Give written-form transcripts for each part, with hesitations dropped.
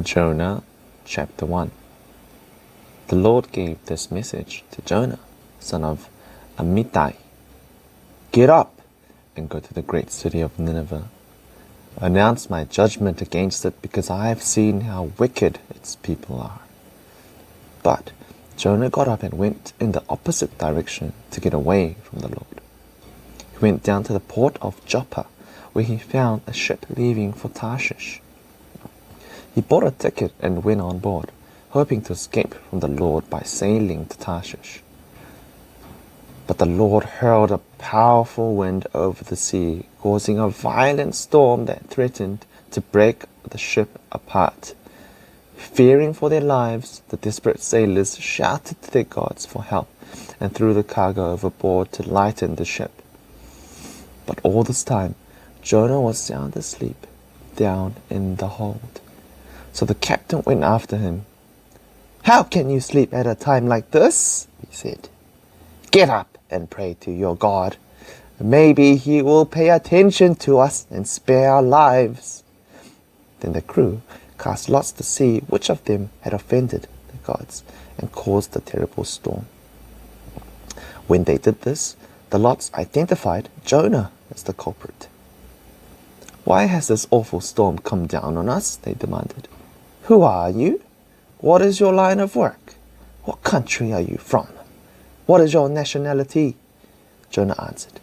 Jonah chapter 1. The Lord gave this message to Jonah, son of Amittai. Get up and go to the great city of Nineveh. Announce my judgment against it, because I have seen how wicked its people are. But Jonah got up and went in the opposite direction to get away from the Lord. He went down to the port of Joppa, where he found a ship leaving for Tarshish. He bought a ticket and went on board, hoping to escape from the Lord by sailing to Tarshish. But the Lord hurled a powerful wind over the sea, causing a violent storm that threatened to break the ship apart. Fearing for their lives, the desperate sailors shouted to their gods for help and threw the cargo overboard to lighten the ship. But all this time, Jonah was sound asleep down in the hold. So the captain went after him. "How can you sleep at a time like this?" he said. "Get up and pray to your God. Maybe he will pay attention to us and spare our lives." Then the crew cast lots to see which of them had offended the gods and caused the terrible storm. When they did this, the lots identified Jonah as the culprit. "Why has this awful storm come down on us?" they demanded. "Who are you? What is your line of work? What country are you from? What is your nationality?" Jonah answered,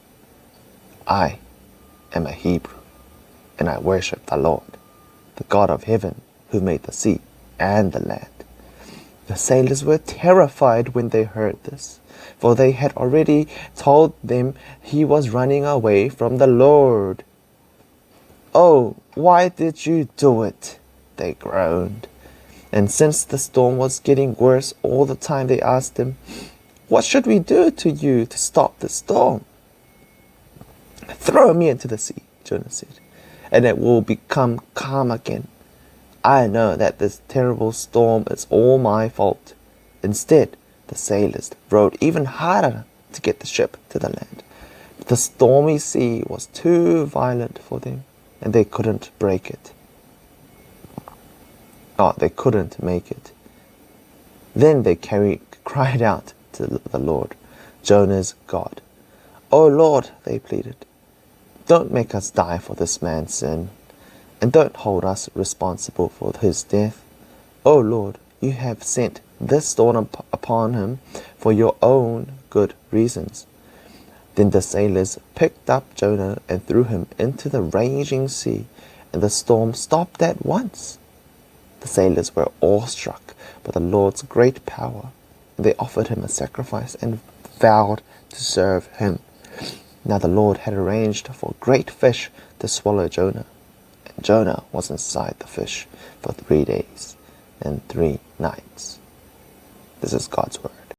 "I am a Hebrew, and I worship the Lord, the God of heaven, who made the sea and the land." The sailors were terrified when they heard this, for they had already told them he was running away from the Lord. "Oh, why did you do it?" they groaned. And since the storm was getting worse all the time, they asked him, "What should we do to you to stop the storm?" "Throw me into the sea," Jonah said, "and it will become calm again. I know that this terrible storm is all my fault." Instead, the sailors rowed even harder to get the ship to the land. But the stormy sea was too violent for them, and they couldn't break it. They couldn't make it. Then they cried out to the Lord, Jonah's God. "Oh Lord," they pleaded, "don't make us die for this man's sin, and don't hold us responsible for his death. Oh Lord, you have sent this storm upon him for your own good reasons." Then the sailors picked up Jonah and threw him into the raging sea, and the storm stopped at once. The sailors were awestruck by the Lord's great power, and they offered him a sacrifice and vowed to serve him. Now the Lord had arranged for great fish to swallow Jonah, and Jonah was inside the fish for 3 days and 3 nights. This is God's word.